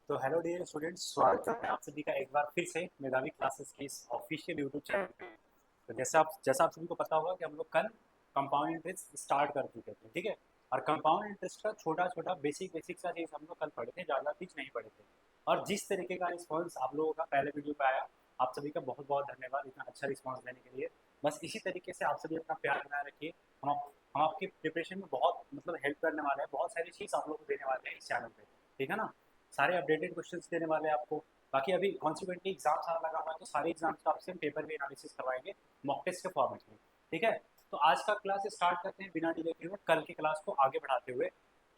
तो hello dear students, स्वागत है आप सभी का एक बार फिर से मेधावी क्लासेस की इस ऑफिशियल यूट्यूब चैनल पे। तो जैसा आप सभी को पता होगा कि हम लोग कल कंपाउंड इंटरेस्ट स्टार्ट कर चुके थे, ठीक है। और कंपाउंड इंटरेस्ट का छोटा छोटा बेसिक बेसिक सा चीज़ हम लोग कल पढ़े थे, ज़्यादा कुछ नहीं पढ़े थे। और जिस तरीके का रिस्पॉन्स आप लोगों का पहले वीडियो पे आया, आप सभी का बहुत बहुत धन्यवाद इतना अच्छा रिस्पॉन्स देने के लिए। बस इसी तरीके से आप सभी अपना प्यार बनाए रखिए। हम आपकी प्रिपरेशन में बहुत हेल्प करने वाले हैं, बहुत सारी चीज़ आप लोग को देने वाले हैं इस चैनल पे, ठीक है ना। सारे अपडेटेड क्वेश्चंस देने वाले हैं आपको। बाकी अभी कॉन्सिक्वेंटली एग्जाम्स आने लगा हुआ है, तो सारे एग्जाम्स का आपसे पेपर भी एनालिसिस करवाएंगे मॉक टेस्ट के फॉर्मेट में, ठीक है। तो आज का क्लास स्टार्ट करते हैं बिना डिले के हुए, कल की क्लास को आगे बढ़ाते हुए,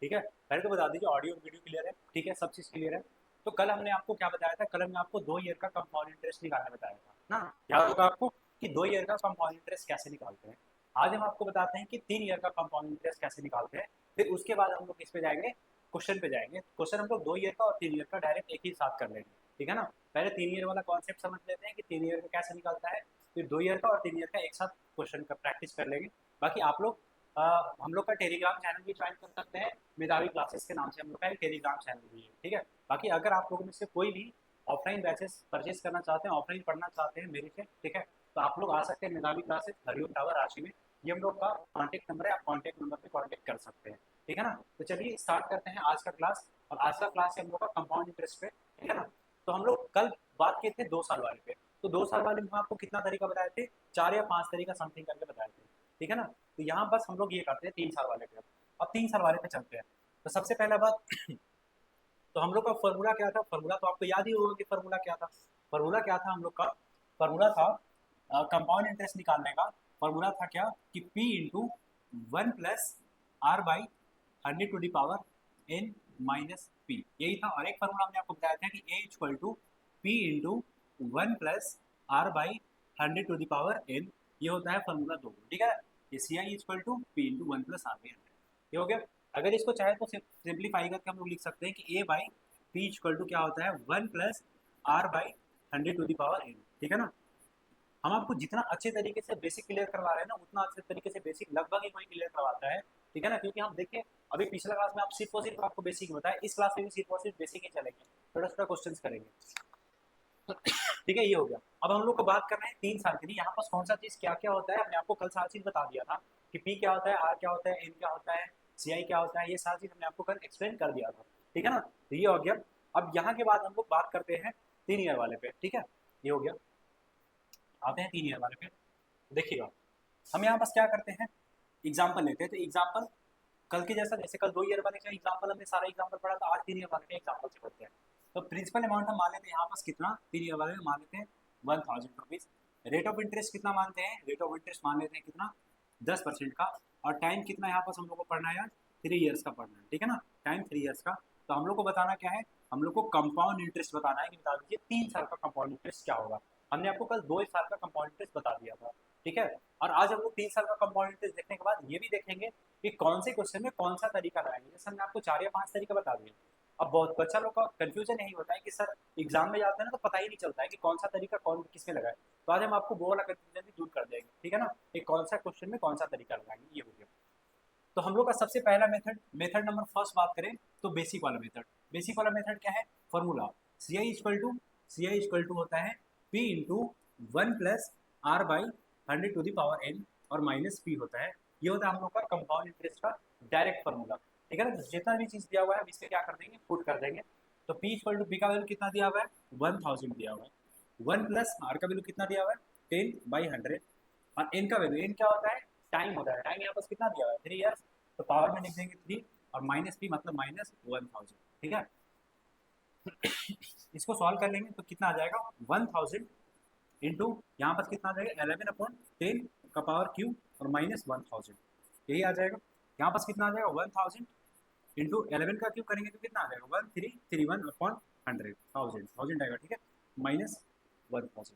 ठीक है। पहले तो बता दीजिए ऑडियो और वीडियो क्लियर है, ठीक है, सब चीज़ क्लियर है। तो कल हमने आपको क्या बताया था, कल हमने आपको 2 ईयर का कंपाउंड इंटरेस्ट निकालने बताया था ना। याद होगा आपको कि 2 ईयर का कंपाउंड इंटरेस्ट कैसे निकालते हैं। आज हम आपको बताते हैं कि 3 ईयर का कंपाउंड इंटरेस्ट कैसे निकालते हैं। फिर उसके बाद हम लोग किस पे जाएंगे, क्वेश्चन पे जाएंगे। क्वेश्चन हम लोग 2 ईयर का और 3 ईयर का डायरेक्ट एक ही साथ कर लेंगे, ठीक है ना। पहले 3 ईयर वाला कॉन्सेप्ट समझ लेते हैं कि 3 ईयर का कैसे निकलता है, फिर 2 ईयर का और 3 ईयर का एक साथ क्वेश्चन का प्रैक्टिस कर लेंगे। बाकी आप लोग हम लोग का टेलीग्राम चैनल भी ज्वाइन कर सकते हैं, मेधावी क्लासेस के नाम से हम लोग का एक टेलीग्राम चैनल भी है, ठीक है। बाकी अगर आप लोगों में से कोई भी ऑफलाइन बैचेस परचेज करना चाहते हैं, ऑफलाइन पढ़ना चाहते हैं मेरे से, ठीक है, तो आप लोग आ सकते हैं मेधावी क्लासेस हरिओम टावर रांची में। ये हम लोग का कॉन्टैक्ट नंबर है, आप कॉन्टैक्ट नंबर पे कॉन्टैक्ट कर सकते हैं, ठीक है ना। तो चलिए स्टार्ट करते हैं आज का क्लास। और आज का क्लास है हम लोग का कंपाउंड इंटरेस्ट पे, ठीक है ना। तो हम लोग कल बात किए थे 2 साल वाले पे। तो 2 साल वाले में हम आपको कितना तरीका बताए थे, 4 या 5 तरीका समथिंग करके बताए थे, ठीक है ना। तो यहाँ बस हम लोग ये करते हैं 3 साल वाले पे। अब 3 साल वाले पे चलते हैं। तो सबसे पहला बात तो हम लोग का फॉर्मूला क्या था, फॉर्मूला तो आपको याद ही होगा कि फॉर्मूला क्या था। फॉर्मूला क्या था हम लोग का, फॉर्मूला था कंपाउंड इंटरेस्ट निकालने का। फॉर्मूला था क्या कि P into 1 + R/100 to the power n - p, यही था। और एक फॉर्मूला हमने आपको बताया था कि A equal to P into 1 + R/100 to the power n, ये होता है फॉर्मूला 2, ठीक है। ये CI equal to P into 1 + R/100, ये हो गया। अगर इसको चाहे तो सिंप्लीफाई करके हम लोग लिख सकते हैं कि A/P इक्वल टू क्या होता है, 1 + R/100 to the power n, ठीक है ना। हम आपको जितना अच्छे तरीके से बेसिक क्लियर करवा रहे हैं ना, उतना अच्छे तरीके से बेसिक लगभग ही कोई क्लियर करवाता है, ठीक है ना। क्योंकि हम देखिए अभी पिछला क्लास में आप सिर्फ और सिर्फ आपको बेसिक बताया, इस क्लास में भी सिर्फ और सिर्फ बेसिक ही चलेंगे, छोटा छोटा क्वेश्चन करेंगे, ठीक है। ये हो गया। अब हम लोग को बात करना है 3 साल के लिए, यहाँ पर कौन सा चीज क्या क्या होता है, हमने आपको कल सारा चीज बता दिया था कि पी क्या होता है, आर क्या होता है, एन क्या होता है, सीआई क्या होता है, ये सारी चीज हमने आपको कल एक्सप्लेन कर दिया था, ठीक है ना। तो ये हो गया। अब यहाँ के बाद हम लोग बात करते हैं 3 ईयर वाले पे, ठीक है। ये हो गया। आते हैं 3 ईयर वाले पे। देखिएगा हम यहाँ बस क्या करते हैं, एग्जाम्पल लेते हैं। तो एग्जाम्पल कल के जैसा, जैसे कल 2 ईयर वाले का एग्जाम्पल हमने सारा एग्जाम्पल पढ़ा था, आज 3 ईयर वाले का एग्जाम्पल से पढ़ते हैं। तो प्रिंसिपल अमाउंट हम मान लेते हैं यहाँ पास कितना, 3 ईयर वाले में मान लेते हैं 1000 रुपीज। रेट ऑफ इंटरेस्ट कितना मानते हैं, रेट ऑफ इंटरेस्ट मान लेते हैं कितना, 10% का। और टाइम कितना यहाँ पास हम लोग को पढ़ना है यार, 3 ईयर्स का पढ़ना है, ठीक है ना। टाइम 3 ईयर्स का। तो हम लोग को बताना क्या है, हम लोग को कंपाउंड इंटरेस्ट बताना है कि बता दीजिए 3 साल का कंपाउंड इंटरेस्ट क्या होगा। हमने आपको कल 2 साल का कंपाउंड इंटरेस्ट बता दिया था, ठीक है। और आज हम लोग 3 साल का कंपाउंड इंटरेस्ट देखने के बाद ये भी देखेंगे कि कौन से क्वेश्चन में कौन सा तरीका लगाएंगे। जैसे हमने आपको 4 या 5 तरीका बता दिए। अब बहुत बच्चा लोग का कंफ्यूजन यही होता है कि सर एग्जाम में जाते हैं ना तो पता ही नहीं चलता है कि कौन सा तरीका कौन किस में लगाए। तो आज हम आपको वो वाला कंफ्यूजन भी दूर कर देंगे, ठीक है ना, कि कौन सा क्वेश्चन में कौन सा तरीका लगाएंगे, ये हो गया। तो हम लोग का सबसे पहला मेथड, मेथड नंबर फर्स्ट बात करें तो बेसिक वाला मेथड। बेसिक वाला मेथड क्या है, formula C I equal to होता है P into 1 + R/100 to the power n और माइनस पी होता है। ये होता है हम लोग का कंपाउंड इंटरेस्ट का डायरेक्ट फॉर्मूला, ठीक है ना। जितना भी चीज दिया हुआ है इससे क्या कर देंगे, पुट कर देंगे। तो पी इक्वल टू पी का वैल्यू कितना दिया हुआ है, 1000 दिया हुआ है। 1 + R का वैल्यू कितना दिया हुआ है, 10/100। और एन का वैल्यू, एन क्या होता है, टाइम होता है। टाइम यहाँ पर कितना दिया हुआ है, 3 ईयर्स। तो पावर में लिख देंगे 3 और माइनस पी मतलब -1000, ठीक है। इसको सॉल्व कर लेंगे तो कितना आ जाएगा, 1000 इंटू यहाँ पर कितना आ जाएगा, 11/10 का पावर क्यू और -1000, यही आ जाएगा। यहाँ पर कितना आ जाएगा, 1000 इंटू 11 का क्यूब करेंगे तो कितना आ जाएगा, 1331/100, थाउजेंड आएगा, ठीक है, -1000।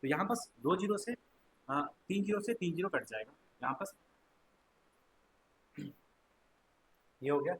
तो यहाँ पर 2 जीरो से 3 जीरो से 3 जीरो कट जाएगा यहाँ पर, ये हो गया,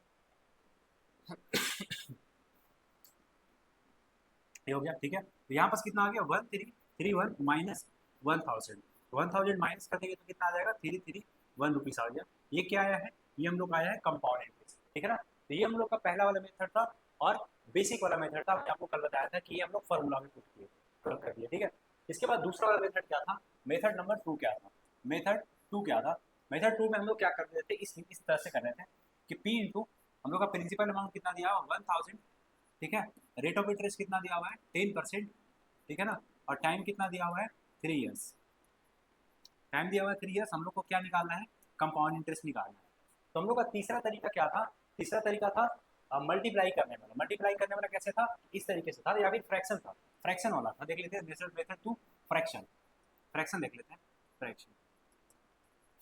ये हो गया, ठीक है। तो यहाँ पर कितना आ गया, 1331 -1000। 1000 माइनस कर देंगे तो कितना आ जाएगा, 331 रुपीज आ गया। ये क्या आया है, ये हम लोग आया है कंपाउंड इंटरेस्ट, ठीक है ना। तो ये हम लोग का पहला वाला मेथड था और बेसिक वाला मेथड था, मैंने आपको कल बताया था कि ये हम लोग फॉर्मूला में पुट किए, पुट कर दिए, ठीक है। इसके बाद दूसरा वाला मेथड क्या था, मेथड नंबर 2 क्या था, मेथड 2 क्या था, मेथड 2 में हम लोग क्या कर रहे थे, इस तरह से कर रहे थे कि पी इंटू हम लोग का प्रिंसिपल अमाउंट कितना दिया हुआ 1000, ठीक है, रेट ऑफ इंटरेस्ट कितना दिया हुआ है 10%, ठीक है ना, और टाइम कितना दिया हुआ है 3 ईयर्स, टाइम दिया हुआ है 3 ईयर्स, हम लोग को क्या निकालना है, कंपाउंड इंटरेस्ट निकालना है। तो हम लोग का तीसरा तरीका क्या था, तीसरा तरीका था मल्टीप्लाई करने वाला, मल्टीप्लाई करने वाला कैसे था, इस तरीके से था, या फिर फ्रैक्शन था, फ्रैक्शन वाला था, देख लेते हैं मेथड 2 फ्रैक्शन, फ्रैक्शन देख लेते हैं, फ्रैक्शन,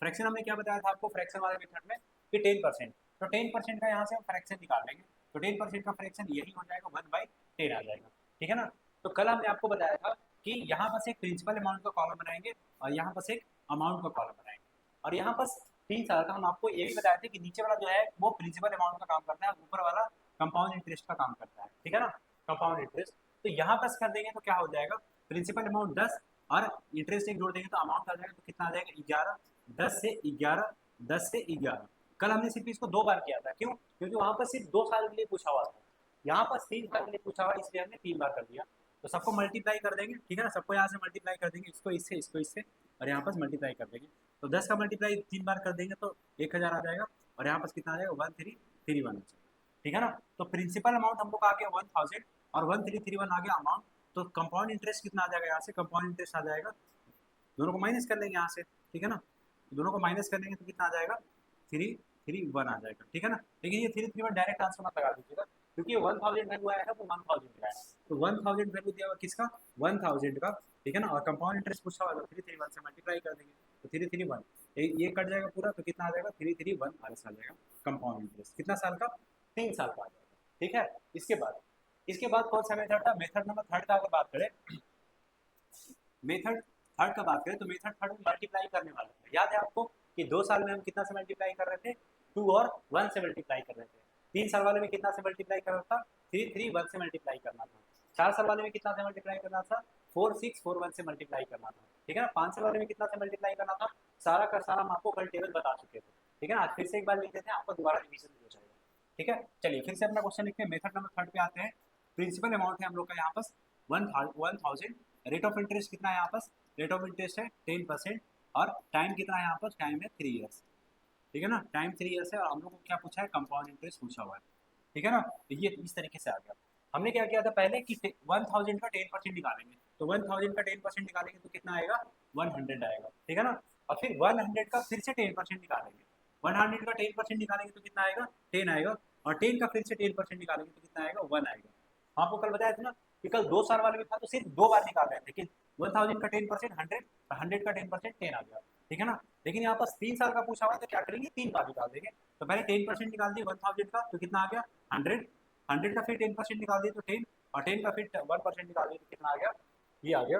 फ्रैक्शन हमने क्या बताया था आपको फ्रैक्शन वाले मेथड में कि 10%, तो 10% का यहाँ से हम फ्रैक्शन निकाल लेंगे, तो 10% का फ्रैक्शन यही हो जाएगा 1/10 आ जाएगा, ठीक है ना। तो कल हमने आपको बताया था कि यहाँ बस एक प्रिंसिपल अमाउंट का कॉलम बनाएंगे और यहाँ बस एक अमाउंट का कॉलम बनाएंगे, और यहाँ बस 3 साल का हम आपको ये भी बताए थे कि नीचे वाला जो है वो प्रिंसिपल अमाउंट का काम करता है, ऊपर वाला कंपाउंड इंटरेस्ट का काम करता है, ठीक है ना, कंपाउंड इंटरेस्ट। तो यहाँ बस कर देंगे तो क्या हो जाएगा, प्रिंसिपल अमाउंट 10 और इंटरेस्ट एक जोड़ देंगे तो अमाउंट आ जाएगा, तो कितना आ जाएगा 11, 10 से 11, 10 से 11। कल हमने सिर्फ इसको 2 बार किया था, क्यों, क्योंकि वहां पर सिर्फ 2 साल के लिए पूछा हुआ था, यहाँ पर 3 साल के लिए पूछा हुआ, इसलिए हमने 3 बार कर दिया। तो सबको मल्टीप्लाई कर देंगे, ठीक है ना, सबको यहाँ से मल्टीप्लाई कर देंगे, इसको इससे और यहाँ पर मल्टीप्लाई कर देंगे, तो 10 का मल्टीप्लाई 3 बार कर देंगे तो 1000 आ जाएगा, और यहाँ पर कितना आ जाएगा 1331, ठीक है ना। तो प्रिंसिपल अमाउंट हम लोग आ गया 1000 और 1331 आ गया अमाउंट, तो कंपाउंड इंटरेस्ट कितना आ जाएगा, यहाँ से कंपाउंड इंटरेस्ट आ जाएगा, दोनों को माइनस कर लेंगे यहाँ से, ठीक है ना, दोनों को माइनस कर लेंगे तो कितना आ जाएगा 331 आ जाएगा, ठीक है ना। लेकिन ये 331 डायरेक्ट आंसर मत लगा दीजिएगा, क्योंकि 1000 वैल्यू आया है वो 1000 का है, तो 1000 वैल्यू दिया हुआ किसका 1000 का, ठीक है ना, और कंपाउंड इंटरेस्ट पूछा हुआ तो 331 से मल्टीप्लाई कर देंगे, तो 331 ये कट जाएगा पूरा, तो कितना आ जाएगा 331 आ जाएगा कंपाउंड इंटरेस्ट, कितना साल का 3 साल का आ जाएगा, ठीक है। इसके बाद कौन सा मेथड था, मेथड नंबर 3 का अगर बात करें, मेथड 3 का बात करें तो मेथड 3 में मल्टीप्लाई करने वाला था, याद है आपको कि 2 साल में हम कितना से मल्टीप्लाई कर रहे थे 2 और 1 से मल्टीप्लाई कर रहे थे, 3 साल वाले में कितना से मल्टीप्लाई कर रहा था 331 से मल्टीप्लाई करना था, 4 साल वाले में कितना से मल्टीप्लाई करना था 4641 से मल्टीप्लाई करना था, ठीक है ना, 5 साल वाले में कितना से मल्टीप्लाई करना था, सारा का सारा हम आपको कल टेबल बता चुके थे, ठीक है ना, आज फिर से एक बार लिख देते हैं, आपको दोबारा रिवीजन हो जाएगा, ठीक है। चलिए फिर से अपना क्वेश्चन लिखते हैं, मेथड नंबर 3 पे आते हैं, प्रिंसिपल अमाउंट है हम लोग का यहाँ पर 1000, रेट ऑफ इंटरेस्ट कितना है यहाँ पर, रेट ऑफ इंटरेस्ट है 10%, और टाइम कितना है यहाँ पर, टाइम है 3 ईयर्स, ठीक है ना, टाइम 3 ईयर्स है, और हम लोग को क्या पूछा है कंपाउंड इंटरेस्ट पूछा हुआ है, ठीक है ना। तो ये इस तरीके से आ गया, हमने क्या किया था पहले कि 1000 का 10% निकालेंगे, तो 1000 का 10% निकालेंगे तो कितना आएगा 100 आएगा, ठीक है ना, और फिर 100 का फिर से 10% निकालेंगे, 100 का 10% निकालेंगे तो कितना आएगा 10 आएगा, और 10 का फिर से 10% निकालेंगे तो कितना आएगा 1 आएगा। आपको कल बताया था ना कि कल 2 साल वाले में था तो सिर्फ 2 बार निकाल रहे थे, लेकिन 1000 का 10% 100, 100 का 10% 10 आ गया, ठीक है ना। लेकिन यहाँ पर 3 साल का पूछा हुआ तो क्या करेंगे 3 बार निकाल देंगे, तो पहले 10% निकाल दिए 1000 का तो कितना आ गया 100, 100 का फिर 10% निकाल दिए तो 10, और 10 का फिर 1% निकाल दिए तो कितना आ गया, ये आ गया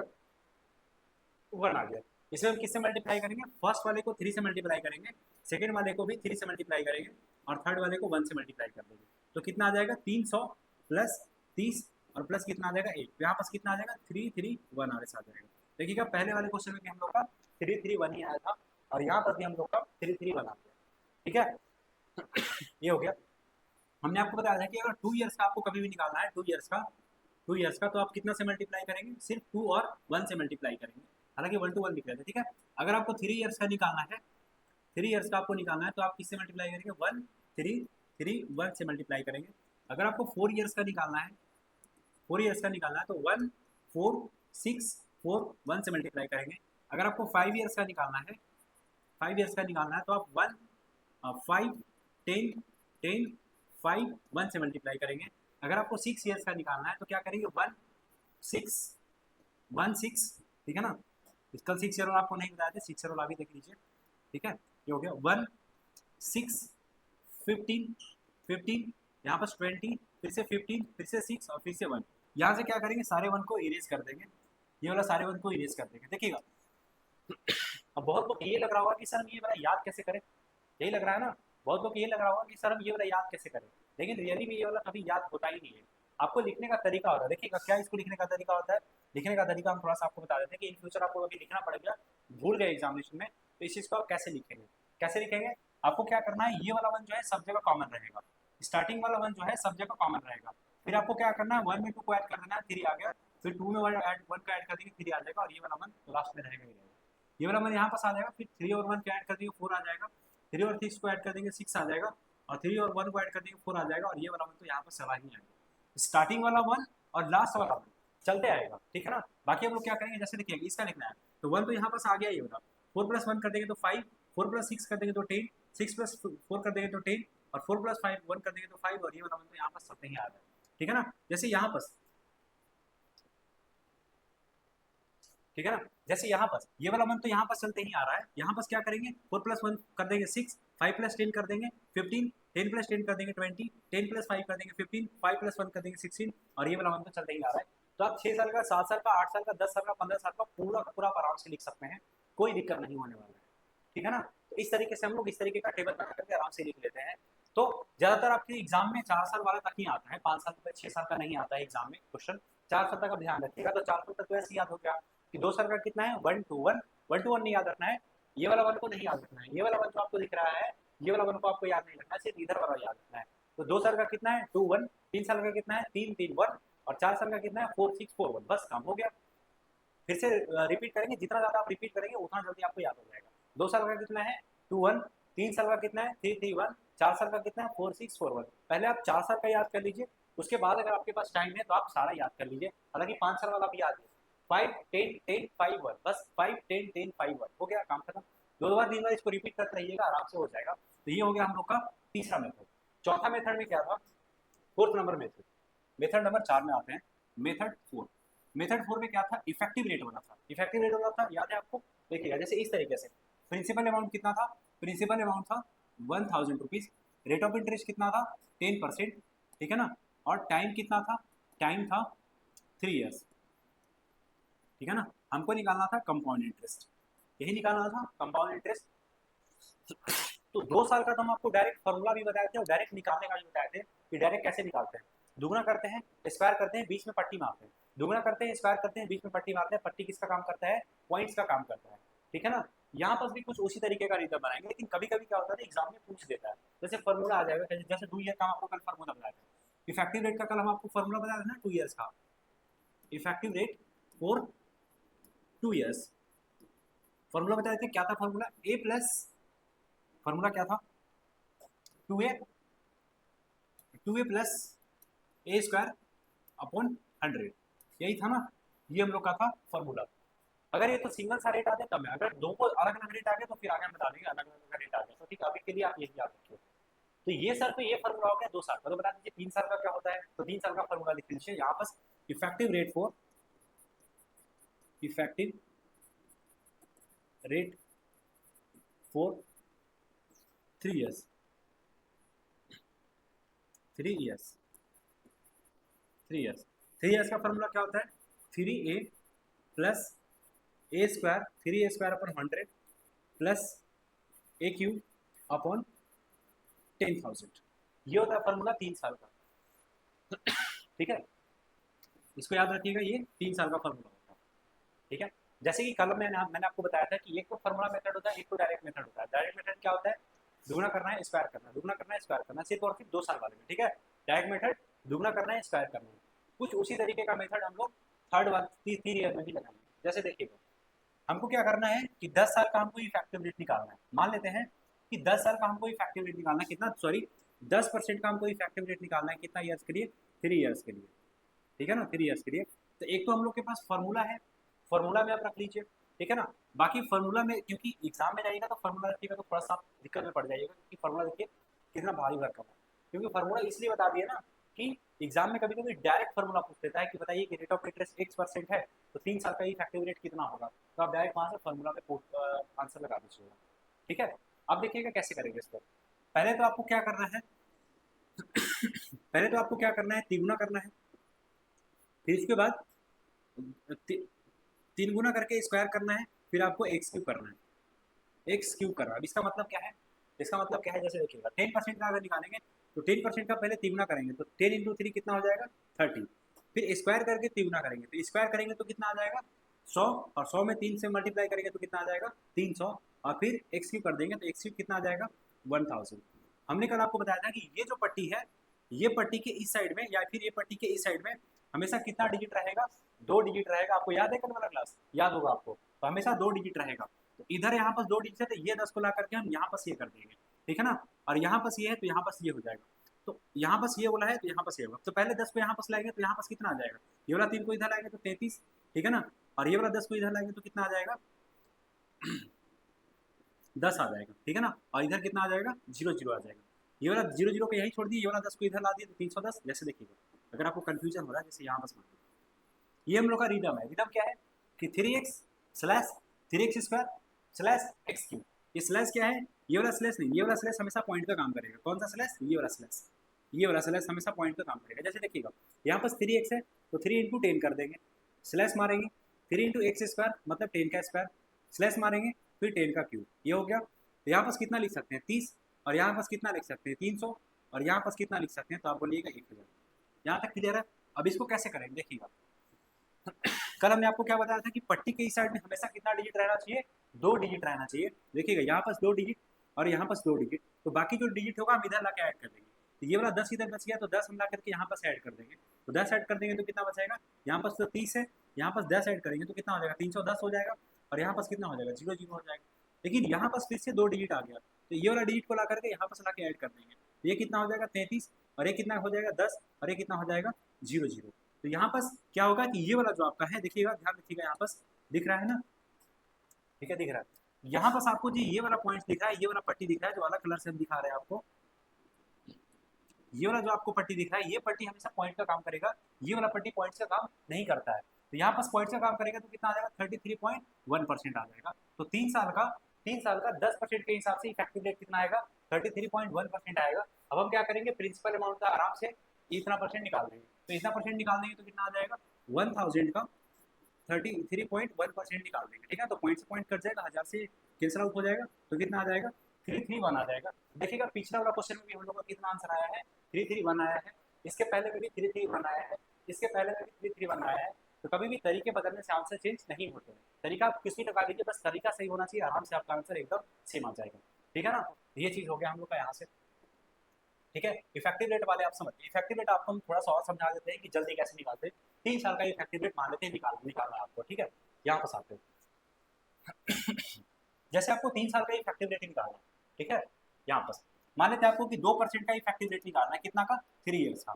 1 आ गया। इसमें हम किससे मल्टीप्लाई करेंगे, फर्स्ट वाले को 3 से मल्टीप्लाई करेंगे, सेकेंड वाले को भी 3 से मल्टीप्लाई करेंगे, और थर्ड वाले को 1 से मल्टीप्लाई कर देंगे, तो कितना आ जाएगा 300 प्लस 30 और प्लस कितना आ जाएगा 1, यहाँ पास कितना आ जाएगा 331 आ जाएगा। देखिएगा पहले वाले क्वेश्चन में भी हम लोग का 331 ही आया था, और यहाँ पर भी हम लोग का 331 आ गया, ठीक है। ये हो गया, हमने आपको बताया था कि अगर 2 ईयर्स का आपको कभी भी निकालना है 2 ईयर्स का तो आप कितना से मल्टीप्लाई करेंगे, सिर्फ 2 और 1 से मल्टीप्लाई करेंगे, हालांकि 1 to 1 लिख रहे थे, ठीक है। अगर आपको 3 ईयर्स का निकालना है, 3 ईयर्स का आपको निकालना है तो आप किससे मल्टीप्लाई करेंगे 1331 से मल्टीप्लाई करेंगे। अगर आपको 4 ईयर्स का निकालना है, 4 ईयर्स का निकालना है तो 14641 से मल्टीप्लाई करेंगे। अगर आपको 5 ईयर्स का निकालना है, 5 ईयर्स का निकालना है तो आप 5 10 10 5 1 से मल्टीप्लाई करेंगे। अगर आपको 6 ईयर्स का निकालना है तो क्या करेंगे 1 6 1 6, ठीक है ना, इसका 6 ईयर आपको नहीं बताया था, 6 ईयर अभी देख लीजिए, ठीक है। ये हो गया 1 6 15 15, यहाँ पर 20, फिर से 15, फिर से 6 और फिर से 1, यहाँ से क्या करेंगे सारे 1 को इरेज कर देंगे, ये वाला सारे 1 को इरेज कर देंगे, देखिएगा। अब बहुत लोग ये लग रहा होगा कि सर हम ये वाला याद कैसे करें, यही लग रहा है ना, बहुत लोग ये लग रहा होगा कि सर हम ये वाला याद कैसे करें, लेकिन रियली में ये वाला कभी याद होता ही नहीं है, आपको लिखने का तरीका होता है। देखिएगा क्या इसको लिखने का तरीका होता है, लिखने का तरीका हम थोड़ा सा आपको बता देते हैं कि इन फ्यूचर आपको अभी लिखना पड़ेगा, भूल गए एग्जामिनेशन में, तो इस चीज़ को आप कैसे लिखेंगे, कैसे लिखेंगे, आपको क्या करना है, ये वाला 1 जो है सब जगह कॉमन रहेगा, स्टार्टिंग वाला 1 जो है सब जगह कॉमन रहेगा। फिर आपको क्या करना है, 1 में 2 को ऐड कर देना है, 3 आ गया। फिर 2 में 1 का ऐड कर देंगे, 3 आ जाएगा, और ये वाला 1 लास्ट में रहेगा ही रहेगा। ये वाला 1 यहाँ पास आ जाएगा, फिर 3 और 1 को ऐड कर देंगे, 4 आ जाएगा। 3 और 6 को ऐड कर देंगे, 6 आ जाएगा, और 3 और 1 को ऐड कर देंगे, 4 आ जाएगा, और ये वाला 1 तो यहाँ पर चला ही आएगा। स्टार्टिंग वाला 1 और लास्ट वाला 1 चलते आएगा, ठीक है ना। बाकी हम लोग क्या करेंगे, जैसे देखिए इसका लिखना है, तो 1 तो यहाँ पास आ गया ये वाला, 4 प्लस 1 कर देंगे तो 5, 4 प्लस 6 कर देंगे तो 10, 6 प्लस 4 कर देंगे तो 10, और 4 प्लस 5 1 कर देंगे तो 5, और ये वाला 1 तो यहाँ पास चलते ही आ जाएगा, ठीक है ना। जैसे यहाँ पास, ठीक है ना, जैसे यहाँ पर ये वाला 1 तो यहाँ पर चलते ही आ रहा है। यहाँ पर क्या करेंगे, 4 प्लस 1 कर देंगे 6, 5 प्लस 10 कर देंगे 15, 10 प्लस 10 कर देंगे 20, 10 प्लस 5 कर देंगे 15, 5 प्लस 1 कर देंगे 16, और ये वाला 1 तो चलते ही आ रहा है। तो आप 6 साल का, 7 साल का, 8 साल का, 10 साल का, 15 साल का पूरा पूरा आराम से लिख सकते हैं, कोई दिक्कत नहीं होने वाला है, ठीक है ना। तो इस तरीके से हम लोग इस तरीके का टेबल बना करके आराम से लिख लेते हैं। तो ज्यादातर आपके एग्जाम में 4 साल वाला तक ही आता है, 5 साल तक 6 साल का नहीं आता है एग्जाम में क्वेश्चन। 4 साल तक आप ध्यान रखिएगा, तो 4 साल तक तो ऐसे याद हो गया कि 2 साल का कितना है, 1 to 1, 1 to 1 नहीं याद रखना है, ये वाला 1 को नहीं याद रखना है, ये वाला 1 जो आपको दिख रहा है, ये वाला 1 को आपको याद नहीं रखना है, सिर्फ इधर वाला याद रखना है। तो 2 साल का कितना है 2 1, 3 साल का कितना है 3 3 1, और 4 साल का कितना है 4 6 4 1, बस काम हो गया। फिर से रिपीट करेंगे, जितना ज़्यादा आप रिपीट करेंगे उतना जल्दी आपको याद हो जाएगा। 2 साल का कितना है 2 1, 3 साल का कितना है 3 3 1, 4 साल का कितना है 4 6 4 1। पहले आप 4 साल का याद कर लीजिए, उसके बाद अगर आपके पास टाइम है तो आप सारा याद कर लीजिए, हालांकि 5 साल वाला भी याद है, 5 10 10 5 1, बस 5 10 10 5 1 हो गया, काम खत्म। 2 बार 3 बार इसको रिपीट करते रहिएगा, आराम से हो जाएगा। तो ये हो गया हम लोग का तीसरा मेथड। चौथा मेथड में क्या था, fourth number method, method number 4 में आते हैं, मेथड 4। मेथड 4 में क्या था, इफेक्टिव रेट वाला था। इफेक्टिव रेट वाला था, याद है आपको, देखिएगा जैसे इस तरीके से, प्रिंसिपल अमाउंट कितना था, प्रिंसिपल अमाउंट था 1000 रुपीज, रेट ऑफ इंटरेस्ट कितना था 10%, ठीक है ना, और टाइम कितना था, टाइम था 3 ईयर्स, ठीक है ना। हमको निकालना था कंपाउंड इंटरेस्ट, यही निकालना था कंपाउंड इंटरेस्ट। तो 2 साल का तो हम आपको डायरेक्ट फॉर्मूला भी बताए थे और डायरेक्ट निकालने का भी बताए थे कि डायरेक्ट कैसे निकालते हैं। दुगना करते हैं, स्क्वायर करते हैं, बीच में पट्टी मारते हैं, दुगना करते हैं, स्क्वायर करते हैं, बीच में पट्टी मारते हैं। पट्टी किसका काम करता है, पॉइंट्स का काम करता है, ठीक है ना। यहाँ पर भी कुछ उसी तरीके का रिजल्ट बनाएंगे, लेकिन कभी कभी क्या होता है एग्जाम में पूछ देता है, जैसे फॉर्मूला आ जाएगा, जैसे 2 ईयर का आपको कल फॉर्मूला बताया था, इफेक्टिव रेट का कल हम आपको फॉर्मूला बताया था ना 2 ईयर्स का, effective rate for 2 years, formula बताए थे, क्या था फॉर्मूला, ए प्लस, फॉर्मूला क्या था, 2a, 2a plus a square upon 100, यही था ना, ये हम लोग का था फॉर्मूला। अगर ये तो सिंगल सा रेट आते तब, अगर दो को अलग अलग रेट आ गए तो फिर आगे हम बता देंगे अलग अलग रेट आ गए, तो ठीक है, अभी के लिए आप यही याद रखिए। तो ये सर, तो ये फॉर्मूला हो गया 2 साल का, तो बता दीजिए 3 साल का क्या होता है, तो 3 साल का फॉर्मूला लिख लीजिए यहाँ पर, effective rate for, effective rate for 3 years, 3 years, 3 years, 3 years का फॉर्मूला क्या होता है, 3a plus a square, 3a square upon 100 plus a cube upon 10,000, ये होता है फॉर्मूला 3 साल का, ठीक है, इसको याद रखिएगा, ये 3 साल का फॉर्मूला होता है, ठीक है। जैसे कि कल मैंने आपको बताया था कि एक तो फॉर्मूला मेथड होता है, एक तो डायरेक्ट मेथड होता है। डायरेक्ट मेथड क्या होता है, दुगना करना है स्क्वायर करना है, दुगना करना है स्क्वायर करना है, सिर्फ और सिर्फ 2 साल वाले में, ठीक है। डायरेक्ट मेथड दुगना करना है स्क्वायर करना है, कुछ उसी तरीके का मेथड हम लोग थर्ड वन 3 ईयर में भी लगाएंगे। जैसे देखिएगा, हमको क्या करना है कि 10 साल का हमको इफेक्टिव रेट निकालना है, मान लेते हैं कि 10 साल का हमको इफेक्टिव रेट निकालना है, कितना, सॉरी 10% का हमको इफेक्टिव रेट निकालना है, कितना ईयर्स के लिए, 3 ईयर्स के लिए, ठीक है ना, 3 ईयर्स के लिए। तो एक तो हम लोग के पास फॉर्मूला है, फॉर्मूला में आप रख लीजिए, ठीक है ना। बाकी फॉर्मूला में, क्योंकि एग्जाम में जाइएगा तो फॉर्मूला रखिएगा तो थोड़ा सा दिक्कत में पड़ जाइएगा, क्योंकि फॉर्मूला देखिए कितना भारी भरकम है, क्योंकि फॉर्मूला इसलिए बता दिए ना कि एग्जाम में कभी कभी डायरेक्ट फॉर्मूला पूछ लेता है कि बताइए कि रेट ऑफ इंटरेस्ट x% है, तो 3 साल का इफेक्टिव रेट कितना होगा, तो आप डायरेक्ट वहाँ से फॉर्मूला में आंसर लगा दीजिएगा, ठीक है। अब देखिएगा कैसे करेंगे इस पर, पहले तो आपको क्या करना है पहले तो आपको क्या करना है, तिगुना करना है, फिर इसके बाद 3 गुना करके स्क्वायर करना है, फिर आपको एक्स क्यूब करना है, एक्स क्यूब करना है। इसका मतलब क्या है, इसका मतलब क्या है, जैसे देखिएगा 10% का अगर निकालेंगे तो 10% का पहले तिगुना करेंगे, तो 10 इंटू 3 कितना हो जाएगा 30, फिर स्क्वायर करके तिगुना करेंगे, तो स्क्वायर करेंगे तो कितना आ जाएगा 100, और 100 में 3 से मल्टीप्लाई करेंगे तो कितना आ जाएगा 300, और फिर एक्स क्यूब कर देंगे तो एक्स क्यूब कितना आ जाएगा 1000। हमने कल आपको बताया था कि ये जो पट्टी है ये पट्टी के इस साइड में या फिर ये पट्टी के इस साइड में हमेशा कितना डिजिट रहेगा, 2 डिजिट रहेगा। आपको याद है कल वाला क्लास, याद होगा आपको, तो हमेशा 2 डिजिट रहेगा। तो इधर यहाँ पास 2 डिजिट है, तो ये 10 को ला करके हम यहाँ पास ये कर देंगे, ठीक है ना। और यहाँ पास ये है तो यहाँ पास ये हो जाएगा, तो यहाँ पास ये बोला है तो यहाँ पास ये होगा। तो पहले 10 को यहाँ पास लाएंगे तो यहाँ पास कितना आ जाएगा, ये वाला 3 को इधर लाएंगे तो 33, ठीक है ना। और ये वाला 10 को इधर लाएंगे तो कितना आ जाएगा 10 आ जाएगा, ठीक है ना। और इधर कितना आ जाएगा 0 0 आ जाएगा। ये वाला 0 0 को यही छोड़ दिए, ये वाला 10 को इधर ला दिए तो 310। जैसे देखिएगा अगर आपको कंफ्यूजन हो रहा है, जैसे यहाँ पास मान लीजिए ये हम लोग का रिदम है। रिदम क्या है कि 3x slash 3x square slash x Q. ये स्लैश क्या है, ये वाला स्लैश नहीं, ये वाला स्लैश हमेशा पॉइंट का काम करेगा। कौन सा स्लैश, ये वाला स्लैश, ये वाला स्लैश हमेशा पॉइंट का काम करेगा। जैसे देखिएगा यहाँ पास 3x है तो 3 इंटू 10 कर देंगे, स्लैश मारेंगे 3 इंटू एक्स स्क्वायर मतलब 10 का स्क्वायर, स्लैश मारेंगे फिर 10 का क्यूब, ये हो गया। तो यहाँ पास कितना लिख सकते हैं 30, और यहाँ पास कितना लिख सकते हैं 300, और यहाँ पास कितना लिख सकते हैं, तो आप बोलिएगा 1000। यहाँ तक क्लियर है। अब इसको कैसे करेंगे देखिएगा कल हमने आपको क्या बताया था कि पट्टी के इस साइड में हमेशा कितना डिजिट रहना चाहिए, 2 डिजिट रहना चाहिए। देखिएगा यहाँ पास 2 डिजिट और यहाँ पास 2 डिजिट, तो बाकी जो डिजिट होगा हम इधर ला के ऐड कर देंगे। तो ये वाला 10 इधर बच गया तो 10 हम ला करके यहाँ पास ऐड कर देंगे, तो 10 ऐड कर देंगे तो कितना बचेगा, यहाँ पास तो 30 है, यहाँ पास 10 ऐड करेंगे तो कितना हो जाएगा 310 हो जाएगा, और यहाँ पास कितना हो जाएगा 0 0 हो जाएगा। लेकिन यहाँ पास फिर से 2 डिजिट आ गया, तो ये वाला डिजिट को ला करके यहाँ पास ला के ऐड कर देंगे, तो ये कितना हो जाएगा 33, और ये कितना हो जाएगा 10, और ये कितना हो जाएगा 0 0। तो यहाँ पास क्या होगा कि ये वाला जो आपका है, देखिएगा ध्यान रखिएगा, यहाँ पास दिख रहा है ना, ठीक है दिख रहा है। यहाँ पास आपको जो ये वाला पॉइंट दिख रहा है, ये वाला पट्टी दिख रहा है जो अलग कलर से हम दिखा रहे हैं आपको, ये वाला जो आपको पट्टी दिख रहा है, ये पट्टी हमेशा पॉइंट का काम करेगा, ये वाला पट्टी पॉइंट का काम नहीं करता है। तो यहाँ पास पॉइंट का काम करेगा तो कितना आ जाएगा 33.1% आ जाएगा। तो 3 साल का 10% के हिसाब से इफेक्टिव रेट कितना आएगा 33.1% आएगा। अब हम क्या करेंगे, प्रिंसिपल अमाउंट का आराम से इतना परसेंट निकाल देंगे, तो इतना परसेंट निकाल देंगे तो कितना आ जाएगा 1000 का 33.1% निकाल देंगे, ठीक है। तो पॉइंट से पॉइंट कट जाएगा, 1000 से कैंसिल आउट हो जाएगा, तो कितना आ जाएगा 331 आ जाएगा। देखिएगा पिछला वाला क्वेश्चन में भी हम लोग का कितना आंसर आया है 331 आया है, इसके पहले में भी 331 आया है, इसके पहले में भी 331 आया है। तो कभी भी तरीके बदलने से आंसर चेंज नहीं होते हैं, तरीका आप किसी लगा लीजिए, बस तरीका सही होना चाहिए, आराम से आपका आंसर एकदम सेम आ जाएगा, ठीक है ना। ये चीज़ हो गया हम लोग का यहाँ से, ठीक है। इफेक्टिव रेट वाले आप समझिए, इफेक्टिव रेट आपको हम थोड़ा सा और समझा देते हैं कि जल्दी कैसे निकालते हैं। 3 साल का इफेक्टिव रेट मान लेते हैं निकालना है आपको, ठीक है। यहाँ पास आते हैं जैसे आपको 3 साल का इफेक्टिव रेट निकालना है, ठीक है। यहाँ पास मान लेते हैं आपको कि 2% का इफेक्टिव रेट निकालना है, कितना का 3 ईयर्स का,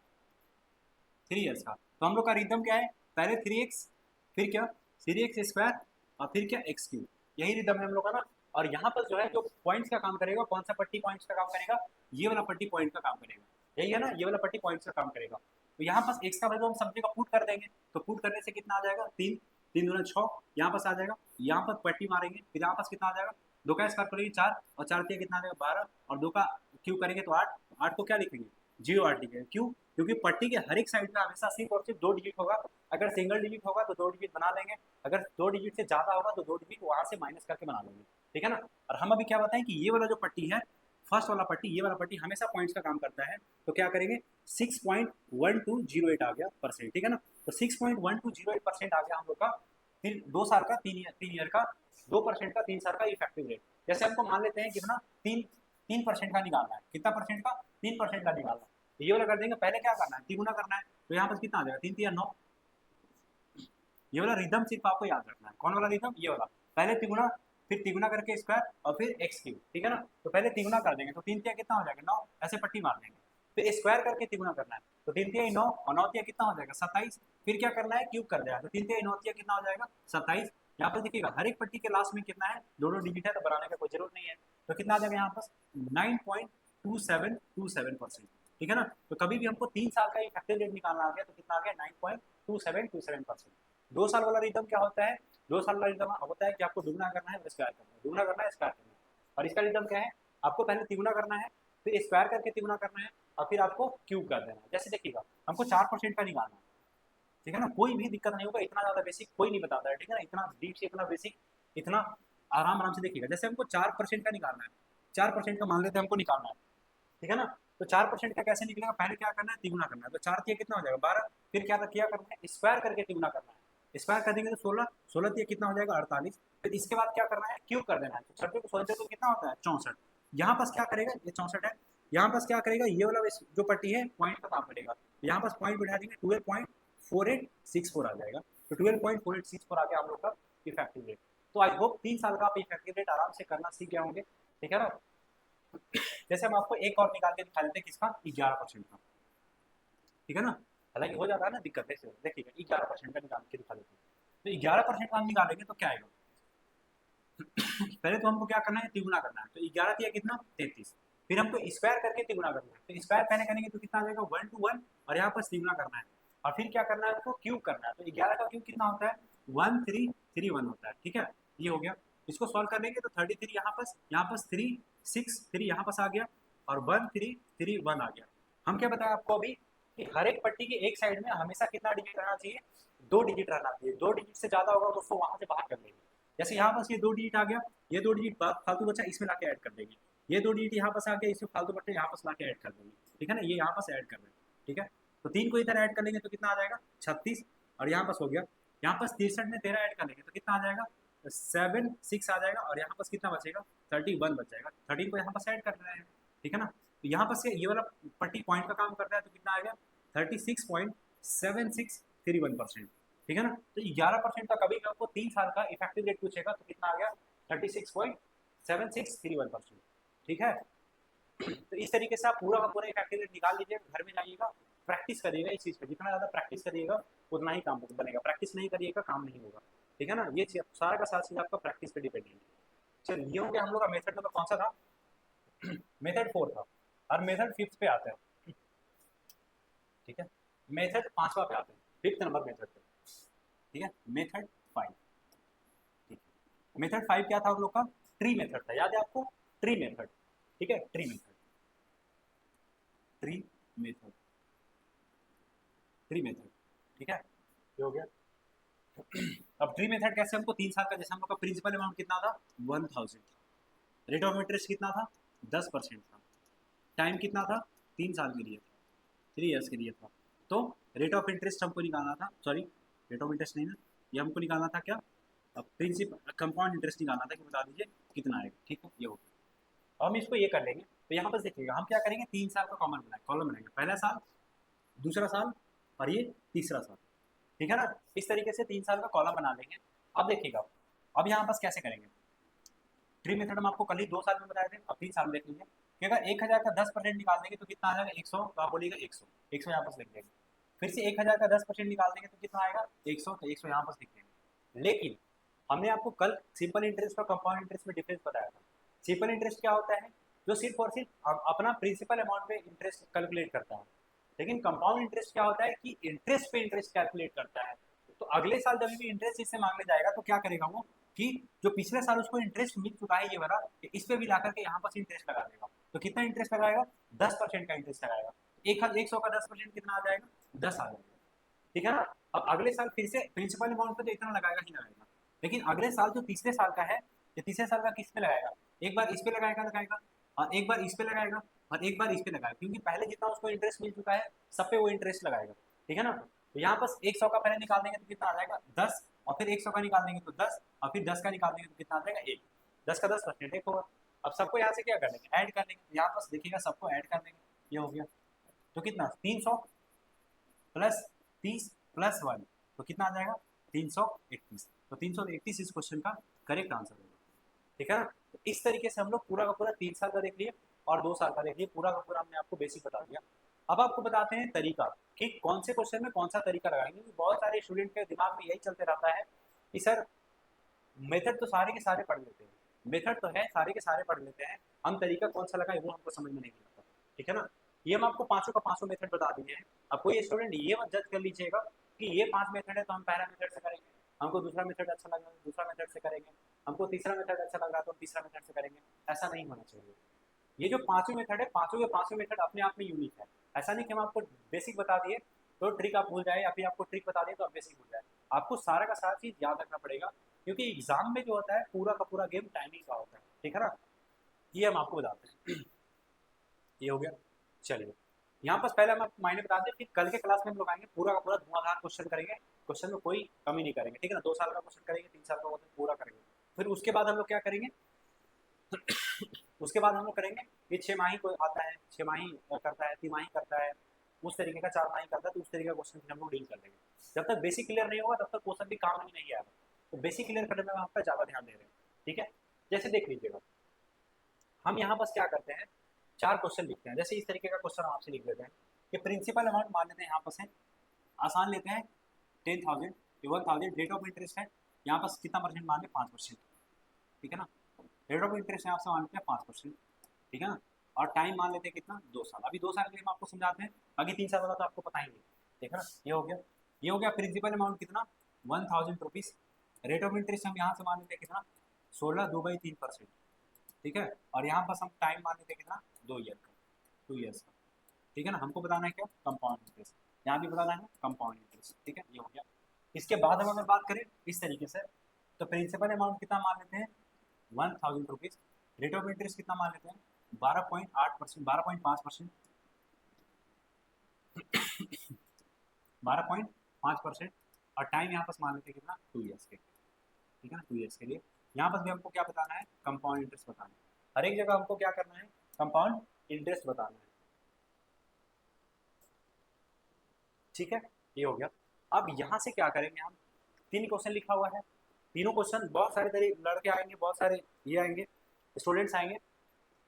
3 ईयर्स का। तो हम लोग का रिदम क्या है, पहले 3x फिर क्या 3x स्क्वायर और फिर क्या एक्स क्यूब, यही रिदम है हम लोग का ना। और यहाँ पर जो है जो पॉइंट्स का काम करेगा, कौन सा पट्टी पॉइंट्स का काम करेगा, ये वाला पट्टी पॉइंट का काम करेगा, यही है ना, ये वाला पट्टी पॉइंट्स का काम करेगा। तो यहाँ पास x का वैल्यू हम सब्जी का पुट कर देंगे, तो पुट करने से कितना आ जाएगा 3 3 दूना 6, यहाँ पास आ जाएगा, यहाँ पर पट्टी मारेंगे फिर यहाँ पास कितना आ जाएगा, 2 का स्क्वायर करेंगे 4, और 4 के कितना आ जाएगा 12, और 2 का क्यूब करेंगे तो 8, 8 को क्या लिखेंगे 0 8 लिखेंगे, क्यों, क्योंकि पट्टी के हर एक साइड में हमेशा सिर्फ और सिर्फ 2 डिजिट होगा। अगर सिंगल डिजिट होगा तो 2 डिजिट बना लेंगे, अगर 2 डिजिट से ज़्यादा होगा तो 2 डिजिट वहाँ से माइनस करके बना लेंगे, ठीक है ना। और हम अभी क्या बताएं कि ये वाला जो पट्टी है, फर्स्ट वाला पट्टी, ये वाला पट्टी हमेशा पॉइंट्स का काम करता है, तो क्या करेंगे 6.1208 आ गया परसेंट, ठीक है ना। तो 6.1208% आ गया हम लोग का। फिर 2 साल का 3 ईयर का 2% का 3 साल का इफेक्टिव रेट। जैसे हमको मान लेते हैं कि ना 3% का निकालना है, कितना परसेंट का 3% का निकालना है, तो ये वाला कर देंगे। पहले क्या करना है, तिगुना करना है, तो यहाँ पर कितना आ जाएगा 3 3 9। ये वाला रिदम सिर्फ आपको याद रखना है, कौन वाला रिदम, ये वाला, पहले तिगुना फिर तिगुना करके स्क्वायर और फिर एक्स क्यूब, ठीक है ना। तो पहले तिगुना कर देंगे तो 3 3 कितना हो जाएगा 9, ऐसे पट्टी मार देंगे, फिर स्क्वायर करके तिगुना करना है, तो 3 3 9 और 9 3 कितना हो जाएगा 27, फिर क्या करना है क्यूब कर देगा, तो 3 3 9 3 कितना हो जाएगा 27। यहाँ पर देखिएगा हर एक पट्टी के लास्ट में कितना है, दोनों डिजिट है, तो बनाने का कोई जरूरत नहीं है, तो कितना आ जाएगा यहाँ पर 9.2727%, ठीक है ना। तो कभी भी हमको 3 साल का इफेक्टिव रेट निकालना आ गया तो कितना आ गया 9.2727%। 2 साल वाला रिदम क्या होता है, 2 साल वाला रिदम होता है कि आपको दुगना करना है और स्क्वायर करना है, दुगना करना है स्क्वायर करना है। और इसका रिदम क्या है, आपको पहले तिगुना करना है, फिर स्क्वायर करके तिगुना करना है, और फिर आपको क्यूब कर देना है। जैसे देखिएगा हमको 4% का निकालना है, ठीक है ना, कोई भी दिक्कत नहीं होगा, इतना ज़्यादा बेसिक कोई नहीं बताता है, ठीक है ना, इतना डीप से इतना बेसिक इतना आराम आराम से देखिएगा। जैसे हमको 4% का निकालना है, 4% का मान लेते हैं हमको निकालना है, ठीक है ना। तो 4% का कैसे निकलेगा, पहले क्या करना है तिगुना करना है, तो 4 कितना हो जाएगा 12, फिर क्या करना है स्क्वायर करके तिगुना करना है, स्क्वायर कर देंगे तो 16, 16 कितना हो जाएगा 48, फिर इसके बाद क्या करना है क्यूब कर देना है, तो 6 को 16 को कितना होता है 64। यहाँ पास क्या करेगा, ये 64 है, यहाँ पास क्या करेगा, ये वाला जो पट्टी है पॉइंट का काम करेगा, यहाँ पास पॉइंट बैठा देंगे 12.4864 आ जाएगा। तो 12.4864 आ गया हम लोग का इफेक्टिव रेट। तो आई होप 3 साल का आप इफेक्टिव रेट आराम से करना सीख गए होंगे, ठीक है ना। जैसे हम आपको एक और निकाल के दिखा देते हैं किसका, 11% का, ठीक है ना। हालांकि हो जाता है ना दिक्कत, ऐसे देखिएगा 11% का निकाल के दिखा देते हैं। तो 11% का हम निकालेंगे तो क्या आएगा, पहले तो हमको क्या करना है, तिगुना करना है। तो 11 दिया कितना, 33। फिर हमको स्क्वायर करके तिगुना करना है। तो स्क्वायर पहले करेंगे तो कितना आ जाएगा, 1 to 1, और यहाँ पर तिगुना करना है। और फिर क्या करना है, आपको क्यूब करना है। तो 11 का क्यूब कितना होता है, 1331 होता है, ठीक है। ये हो गया। इसको सॉल्व कर लेंगे तो 33 यहाँ पास 3 6 3 यहाँ पास आ गया, और 1331 आ गया। हम क्या बताया आपको अभी कि हर एक पट्टी की एक साइड में हमेशा कितना डिजिट रहना चाहिए, 2 डिजिट रहना चाहिए। 2 डिजिट से ज्यादा होगा तो उसको वहां से बाहर कर लेंगे। जैसे यहाँ पास ये 2 डिजिट आ गया, ये 2 डिजिट फालतू बचा, इसमें लाके ऐड कर देंगे। ये 2 डिजिट यहाँ पास आ गया, इसमें फालतू बच्चे यहाँ पास लाके ऐड कर देंगे, ठीक है ना। ये यहाँ पास ऐड कर रहे हैं, ठीक है। तो 3 को इधर ऐड कर लेंगे तो कितना आ जाएगा, 36। और यहाँ पास हो गया, यहाँ पास 63 में 13 ऐड कर लेंगे तो कितना आ जाएगा, 7 6 आ जाएगा। और यहाँ पास कितना बचेगा, 31 बच जाएगा। 13 को यहाँ पास ऐड कर रहे हैं, ठीक है ना। तो यहाँ पास ये वाला पट्टी पॉइंट का काम करता है तो कितना आएगा, 36.7631%, ठीक है ना। तो 11% का कभी आपको 3 साल का इफेक्टिव रेट पूछेगा तो कितना आ गया, 36.7631%, ठीक है। तो इस तरीके से आप पूरा का पूरा इफेक्टिव रेट निकाल लीजिएगा, घर में जाइएगा प्रैक्टिस करिएगा इस चीज़ पे। जितना ज़्यादा प्रैक्टिस करिएगा उतना ही काम बनेगा, प्रैक्टिस नहीं करिएगा काम नहीं होगा, ठीक है ना। ये सारा का सारा चीज़ आपका प्रैक्टिस पे डिपेंडेंट है। चलिए ये हो गया हम लोग का मेथड नंबर कौन सा था, मेथड 4 था। और मेथड 5th पे आते हैं, ठीक है। मेथड 5वां पे आते हैं, 5th नंबर मेथड पे, ठीक है। मेथड 5, ठीक है। मेथड 5 क्या था हम लोग का, ट्री मेथड था, याद है आपको, ट्री मेथड, ठीक है। Tree method, tree method, tree method, ठीक है। ये हो गया। अब ट्री मेथड कैसे, हमको 3 साल का, जैसे हम लोग का प्रिंसिपल अमाउंट कितना था, 1000 था, रेट ऑफ इंटरेस्ट कितना था, 10% था, टाइम कितना था, 3 साल के लिए था, 3 ईयर्स के लिए था। तो रेट ऑफ इंटरेस्ट हमको निकालना था, सॉरी रेट ऑफ इंटरेस्ट नहीं ना, ये हमको निकालना था क्या, प्रिंसिपल कंपाउंड इंटरेस्ट निकालना था कि बता दीजिए कितना आएगा, ठीक है। ये हो गया। अब हम इसको ये कर लेंगे। तो यहाँ पर देखिएगा हम क्या करेंगे, 3 साल का कॉमन बनाएंगे, कॉलम बनाएंगे, पहला साल, दूसरा साल, और ये तीसरा साल, ठीक है ना। इस तरीके से 3 साल का कॉलम बना लेंगे। अब देखिएगा अब यहाँ पास कैसे करेंगे, ट्री मेथड हम आपको कल ही 2 साल में बताए थे, अब 3 साल में देख लीजिए कि अगर 1000 का 10% निकाल देंगे तो कितना आ जाएगा, 100। तो आप बोलिएगा 100, 100 यहाँ पास लिख देंगे। फिर से 1000 का 10% निकाल देंगे तो कितना आएगा, 100, तो 100 यहाँ पास लिख देंगे। लेकिन हमने आपको कल सिंपल इंटरेस्ट और कंपाउंड इंटरेस्ट में डिफरेंस बताया था। सिंपल इंटरेस्ट क्या होता है, जो सिर्फ और सिर्फ अपना प्रिंसिपल अमाउंट पे इंटरेस्ट कैलकुलेट करता है। लेकिन कंपाउंड इंटरेस्ट क्या होता है कि इंटरेस्ट पे इंटरेस्ट कैलकुलेट करता है। तो अगले साल जब भी इंटरेस्ट इससे मांगने जाएगा तो क्या करेगा वो, कि जो पिछले साल उसको इंटरेस्ट मिल चुका है ये वाला, इस पे भी ला करके यहाँ पर इंटरेस्ट लगा देगा। तो कितना इंटरेस्ट लगाएगा, 10% का इंटरेस्ट लगाएगा। 100 का 10% कितना आ जाएगा, 10 आ जाएगा, ठीक है ना। अब अगले साल फिर से प्रिंसिपल अमाउंट पे तो इतना लगाएगा ही लगाएगा, लेकिन अगले साल जो तीसरे साल का है, ये तीसरे साल का किस पे लगाएगा, एक बार इस पे लगाएगा, और एक बार इस पे लगाएगा, और एक बार इस पे लगाएगा, क्योंकि पहले जितना उसको इंटरेस्ट मिल चुका है सब पे वो इंटरेस्ट लगाएगा, ठीक है ना। तो यहाँ पर 100 का पहले निकाल देंगे तो कितना आ जाएगा, 10, और फिर 100 का निकाल देंगे तो 10, और फिर 10 का निकाल देंगे तो कितना आ जाएगा, 1। 10 का 10% एक होगा। अब सबको यहाँ से क्या कर लेंगे, ऐड कर लेंगे। तो यहाँ पर देखिएगा सबको ऐड कर लेंगे, ये हो गया। तो कितना, 300 प्लस 30 प्लस 1, तो कितना आ जाएगा, 331। तो 331 इस क्वेश्चन का करेक्ट आंसर होगा, ठीक है ना। तो इस तरीके से हम लोग पूरा का पूरा 3 साल का देख लिए और 2 साल का देख लिए, पूरा का पूरा हमने आपको बेसिक बता दिया। अब आपको बताते हैं तरीका कि कौन से क्वेश्चन में कौन सा तरीका लगाएंगे, क्योंकि बहुत सारे स्टूडेंट के दिमाग में यही चलते रहता है कि सर मेथड तो सारे के सारे पढ़ लेते हैं, मेथड तो है सारे के सारे पढ़ लेते हैं, हम तरीका कौन सा लगाए वो हमको समझ में नहीं आता, ठीक है ना। ये हम आपको पांचों का पांचों मेथड बता दिए हैं। अब कोई स्टूडेंट ये मत जज कर लीजिएगा कि ये 5 मेथड है तो हम पहला मेथड से करेंगे, हमको दूसरा मेथड अच्छा लग रहा है दूसरा मेथड से करेंगे, हमको तीसरा मेथड अच्छा लग रहा है तो हम तीसरा मेथड से करेंगे। ऐसा नहीं होना चाहिए। ये जो पांचों मेथड है, पांचों के पांचों मेथड अपने आप में यूनिक है। ऐसा नहीं कि हम आपको बेसिक बता दिए तो ट्रिक आप भूल जाए, या फिर आपको ट्रिक बता दिए तो आप बेसिक भूल जाए। आपको सारा का सारा चीज याद रखना पड़ेगा, क्योंकि एग्जाम में जो होता है पूरा का पूरा गेम टाइमिंग का होता है, ठीक है ना। ये हम आपको बताते हैं। ये हो गया। चलिए यहाँ पर पहले हम आपको मायने बता दें, फिर कल के क्लास में हम लोग आएंगे पूरा का पूरा धुआंधार क्वेश्चन करेंगे, क्वेश्चन में कोई कमी नहीं करेंगे, ठीक है ना। 2 साल का क्वेश्चन करेंगे, 3 साल का क्वेश्चन पूरा करेंगे। फिर उसके बाद हम लोग क्या करेंगे, उसके बाद हम लोग करेंगे ये 6 माही को आता है, 6 माही करता है, तिमाही करता है, उस तरीके का 4 माही करता है, तो उस तरीके का क्वेश्चन हम लोग डील कर लेंगे। जब तक बेसिक क्लियर नहीं होगा तब तक क्वेश्चन भी काम में नहीं आएगा, तो बेसिक क्लियर करने में हम आपका ज़्यादा ध्यान दे रहे हैं। ठीक है, जैसे देख लीजिएगा हम यहाँ बस क्या करते हैं, 4 क्वेश्चन लिखते हैं। जैसे इस तरीके का क्वेश्चन हम आपसे लिख देते हैं कि प्रिंसिपल अमाउंट मान लेते हैं यहाँ पर से, आसान लेते हैं 10,000, 1,000 रेट ऑफ इंटरेस्ट है, यहाँ पर कितना परसेंट मान लें, 5%। ठीक है ना, रेट ऑफ इंटरेस्ट यहाँ से मान लेते हैं 5%। ठीक है ना, और टाइम मान लेते हैं कितना, 2 साल। अभी 2 साल के लिए हम आपको समझाते हैं, बाकी 3 साल वाला तो आपको पता ही नहीं। ठीक है ना, ये हो गया, ये हो गया प्रिंसिपल अमाउंट कितना, 1,000 रुपीज़। रेट ऑफ इंटरेस्ट हम यहाँ से मान लेते हैं कितना, 16/2/3%। ठीक है, और यहाँ पर हम टाइम मान लेते हैं कितना, 2 ईयर का, 2 ईयर्स का। ठीक है ना, हमको बताना है क्या, कंपाउंड इंटरेस्ट, यहाँ भी बताना है कंपाउंड इंटरेस्ट। ठीक है, ये हो गया। इसके बाद हम अगर बात करें इस तरीके से, तो प्रिंसिपल अमाउंट कितना मान लेते हैं, 1,000 रुपीज़। रेट ऑफ इंटरेस्ट कितना मान लेते हैं, 12.8%, 12.5%, 12.5%। और टाइम यहाँ पर मान लेते हैं कितना, 2 ईयर्स के। ठीक है ना, 2 ईयर्स के लिए। यहाँ पर भी हमको क्या बताना है, कंपाउंड इंटरेस्ट बताना है। हर एक जगह हमको क्या करना है, कंपाउंड इंटरेस्ट बताना है। ठीक है, ये हो गया। अब यहाँ से क्या करेंगे हम, 3 क्वेश्चन लिखा हुआ है, तीनों क्वेश्चन बहुत सारे लड़के आएंगे, बहुत सारे ये आएंगे, स्टूडेंट्स आएंगे,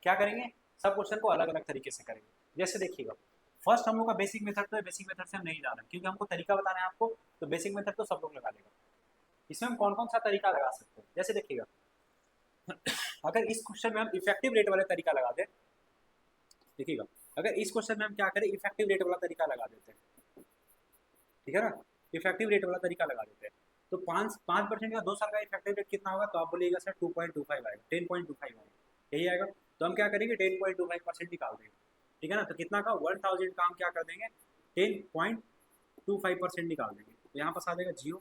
क्या करेंगे, सब क्वेश्चन को अलग अलग तरीके से करेंगे। जैसे देखिएगा फर्स्ट हम लोग का बेसिक मेथड, तो है बेसिक मेथड से हम नहीं जाना क्योंकि हमको तरीका बताना है आपको, तो बेसिक मेथड तो सब लोग लगा लेगा। इसमें हम कौन कौन सा तरीका लगा सकते हैं, जैसे देखिएगा अगर इस क्वेश्चन में हम इफेक्टिव रेट वाले तरीका लगा दें, देखिएगा अगर इस क्वेश्चन में हम क्या करें, इफेक्टिव रेट वाला तरीका लगा देते हैं। ठीक है ना, इफेक्टिव रेट वाला तरीका लगा देते हैं, तो 5% का 2 साल का इफेक्टिव रेट कितना होगा, तो आप बोलिएगा सर 2.25 आएगा, 10.25 आएगा, यही आएगा। तो हम क्या करेंगे, 10.25% निकाल देंगे। ठीक है ना, तो कितना का, 1,000 का हम क्या कर देंगे, 10.25% निकाल देंगे, तो यहाँ पास आ जाएगा 0,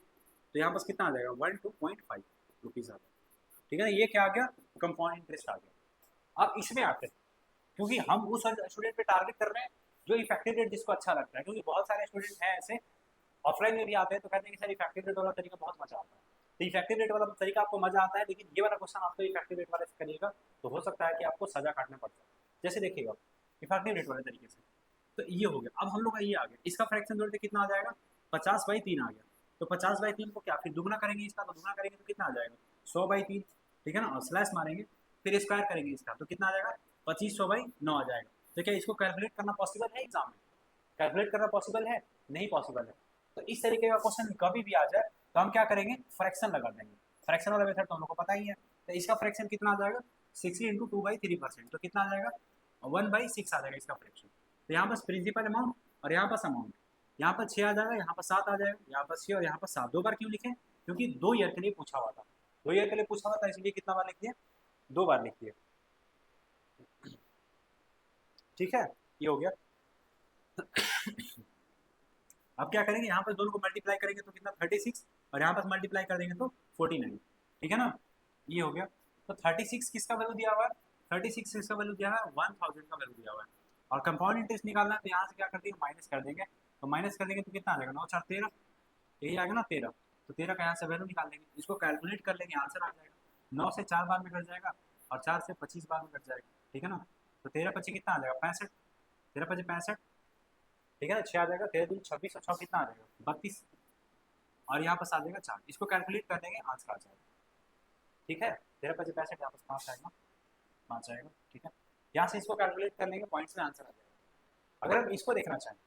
तो यहाँ पास कितना आ जाएगा, 12.5 रुपीज़ आ जाएगा। ठीक है ना, ये क्या आ गया, कंपाउंड इंटरेस्ट आ गया। अब इसमें आते हैं, क्योंकि हम उस स्टूडेंट पे टारगेट कर रहे हैं जो इफेक्टिव रेट जिसको अच्छा लगता है, क्योंकि बहुत सारे स्टूडेंट हैं ऐसे ऑफलाइन में भी आते हैं तो कहते हैं कि सर इफेक्टिव रेट वाला तरीका बहुत मजा आता है। तो इफेक्टिव रेट वाला तरीका आपको मजा आता है, लेकिन ये वाला क्वेश्चन आपको इफेक्टिव रेट वाले से करिएगा तो हो सकता है कि आपको सजा काटना पड़ जाए। जैसे देखिएगा इफेक्टिव रेट वाले तरीके से, तो ये हो गया। अब हम लोग का ये आ गया, इसका फ्रैक्शन जोड़ते कितना आ जाएगा, 50/3 आ गया। तो 50/3 को क्या फिर दुगना करेंगे, इसका तो दुगना करेंगे तो कितना आ जाएगा, 100/3। ठीक है ना, और स्लैश मारेंगे, फिर स्क्वायर करेंगे इसका तो कितना आ जाएगा, 2500/9 आ जाएगा। तो क्या इसको कैलकुलेट करना पॉसिबल है, एग्जाम में कैलकुलेट करना पॉसिबल है, नहीं पॉसिबल है। तो इस तरीके का क्वेश्चन कभी भी आ जाए तो हम क्या करेंगे, फ्रैक्शन लगा देंगे। फ्रैक्शन वाला मेथड तो हम लोग को पता ही है, तो इसका फ्रैक्शन कितना आ जाएगा, 60 × 2/3%, तो कितना आ जाएगा, 1/6 आ जाएगा इसका फ्रैक्शन। तो यहाँ पर प्रिंसिपल अमाउंट और यहाँ पर अमाउंट, यहाँ पर 6 आ जाएगा, यहाँ पर 7 आ जाएगा, यहाँ पर 6 और यहाँ पर 7, 2 बार क्यों लिखे, क्योंकि 2 ईयर के लिए पूछा हुआ था, 2 ईयर के लिए पूछा हुआ था, इसलिए कितना बार लिख दिया, 2 बार लिख दिया। ठीक है, ये हो गया। अब क्या करेंगे, यहाँ पर दोनों को मल्टीप्लाई करेंगे तो कितना, 36, और यहाँ पर मल्टीप्लाई कर देंगे तो 49। ठीक है ना, ये हो गया। तो 36 किसका वैल्यू दिया हुआ है, 36 किसका वैल्यू दिया हुआ है, 1,000 का वैल्यू दिया हुआ है। और कंपाउंड इंटरेस्ट निकालना है तो यहाँ से क्या कर देंगे, माइनस कर देंगे, तो माइनस कर देंगे तो कितना आ जाएगा, 9×4 = 13, यही आएगा ना 13। तो 13 का यहाँ से वैल्यू निकाल देंगे, इसको कैलकुलेट कर लेंगे, आंसर आ जाएगा। 9 से 4 बार में कट जाएगा और 4 से 25 बार में कट जाएगा। ठीक है ना, तो 13×25 कितना आ जाएगा, 65, 13×25 65। ठीक है ना, 6 आ जाएगा, 13×2 = 26 और 6 कितना आ जाएगा, 32, और यहाँ पर आ जाएगा 4, इसको कैलकुलेट कर देंगे, आंसर आ जाएगा। ठीक है, 13×25 65, यहाँ पर 5 आएगा, 5 आएगा। ठीक है, यहाँ से इसको कैलकुलेट कर लेंगे, पॉइंट्स में आंसर आ जाएगा। अगर हम इसको देखना चाहें,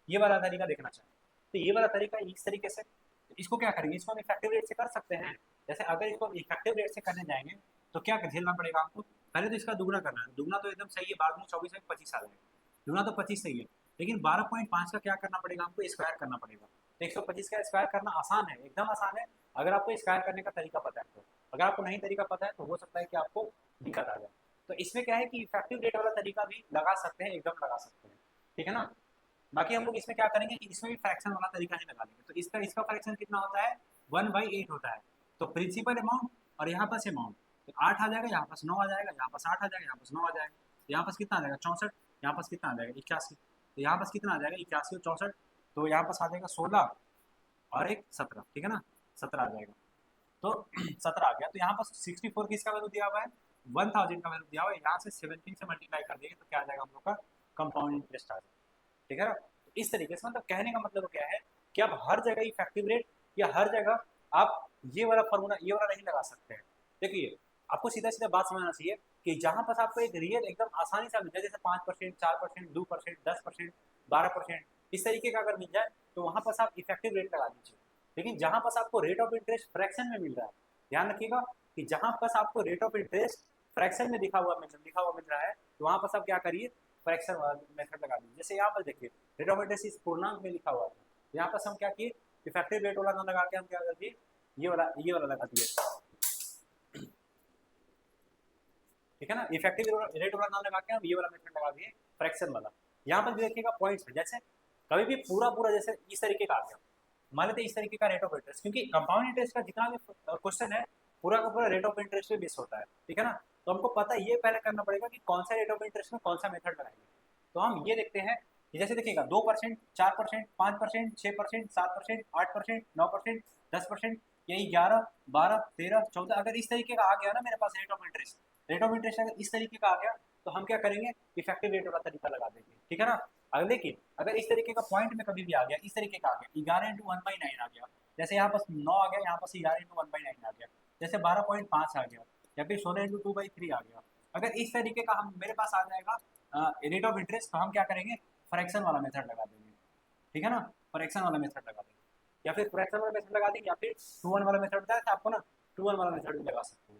ये वाला तरीका देखना चाहें, तो ये वाला तरीका इस तरीके से, तो इसको क्या करेंगे, इसको हम इफेक्टिव रेट से कर सकते हैं। जैसे अगर इसको इफेक्टिव रेट से करने जाएंगे तो क्या झेलना पड़ेगा आपको, पहले तो इसका दुगना करना है, दुगना तो एकदम सही है, बाद में 24 में 25 आ जाएगा, दुगना तो 25 सही है, लेकिन 12.5 का क्या करना पड़ेगा आपको, स्क्वायर करना पड़ेगा। तो 125 का स्क्वायर करना आसान है, एकदम आसान है, अगर आपको स्क्वायर करने का तरीका पता है तो। अगर आपको नहीं तरीका पता है तो हो सकता है कि आपको दिक्कत आ जाए। तो इसमें क्या है कि इफेक्टिव रेट वाला तरीका भी लगा सकते हैं, एकदम लगा सकते हैं। ठीक है ना, बाकी हम लोग इसमें क्या करेंगे कि इसमें भी फ्रैक्शन वाला तरीका ही लगा लेंगे। तो इसका फ्रैक्शन कितना होता है, 1/8 होता है। तो प्रिंसिपल अमाउंट और यहाँ पर अमाउंट, तो 8 आ जाएगा, यहाँ पर 9 आ जाएगा, यहाँ पर 8 आ जाएगा, यहाँ पर 9 आ जाएगा, यहाँ पर कितना आ जाएगा, 64, यहाँ पर कितना आ जाएगा, 81, तो यहाँ पर कितना आ जाएगा, 81 और 64, तो यहाँ पर आ जाएगा 16 और एक 17। ठीक है ना, 17 आ जाएगा, तो 17 आ गया। तो यहाँ पर 64 किसका वैल्यू दिया हुआ है, 1000 का वैल्यू दिया हुआ है, यहाँ से 17 से मल्टीप्लाई कर देंगे तो क्या आ जाएगा हम लोग का कंपाउंड इंटरेस्ट आ जाएगा, ठीक है ना। तो इस तरीके से मतलब कहने का मतलब क्या है कि आप हर जगह इफेक्टिव रेट या हर जगह आप ये वाला फॉर्मूला ये वाला नहीं लगा सकते हैं। देखिए आपको सीधा सीधा बात समझना चाहिए कि जहां पर आपको एक रियल एकदम आसानी से मिल जाए, जैसे 5%, 4%, 2%, 10%, 12%, इस तरीके का अगर मिल जाए तो वहां पर आप इफेक्टिव रेट लगा दीजिए। लेकिन जहां पर आपको रेट ऑफ इंटरेस्ट फ्रैक्शन में मिल रहा है, ध्यान रखिएगा कि जहां पर आपको रेट ऑफ इंटरेस्ट फ्रैक्शन में लिखा हुआ मिल रहा है तो वहां पर आप क्या करिए, फ्रैक्शन वाला मेथड लगा दीजिए। जैसे यहाँ पर देखिए रेट ऑफ इंटरेस्ट इस पूर्णांक में लिखा हुआ है, यहाँ पर हम क्या किए, इफेक्टिव रेट वाला ना लगा के हम क्या कर दिए, ये वाला लगा दिए, ठीक है ना। इफेक्टिव रेट वाला नाम लगा के हम ये वाला मेथड लगा दिए फ्रैक्शन वाला। यहाँ पर भी देखिएगा पॉइंट्स है, जैसे कभी भी पूरा पूरा जैसे इस तरीके का आ गया, मान लेते इस तरीके का रेट ऑफ इंटरेस्ट, क्योंकि कंपाउंड इंटरेस्ट का जितना भी क्वेश्चन है पूरा का पूरा रेट ऑफ इंटरेस्ट पे बेस होता है, ठीक है ना। तो हमको पता ये पहले करना पड़ेगा कि कौन सा रेट ऑफ इंटरेस्ट में कौन सा मेथड लगाएंगे। तो हम ये देखते हैं कि जैसे देखिएगा 2%, 4%, 5%, 6%, 7%, 8%, 9%, 10%, यही 11, 12, 13, 14, अगर इस तरीके का आ गया ना मेरे पास रेट ऑफ इंटरेस्ट अगर इस तरीके का आ गया तो हम क्या करेंगे, इफेक्टिव रेट वाला तरीका लगा देंगे, ठीक है ना। अगर लेकिन अगर इस तरीके का पॉइंट में कभी भी आ गया, इस तरीके का आ गया 11/1/9 आ गया, जैसे यहाँ पास 9 आ गया, यहाँ पास 11/1/9 आ गया, जैसे 12.5 आ गया, या फिर 16/2/3 आ गया, अगर इस तरीके का हम मेरे पास आ जाएगा रेट ऑफ इंटरेस्ट तो हम क्या करेंगे, फ्रैक्शन वाला मेथड लगा देंगे, ठीक है ना। फ्रैक्शन वाला मेथड लगा देंगे या फिर फ्रैक्शन वाला मेथड लगा देंगे या फिर 2 1 वाला मेथड बताया था आपको ना, 2 1 वाला मेथड भी लगा सकते हैं।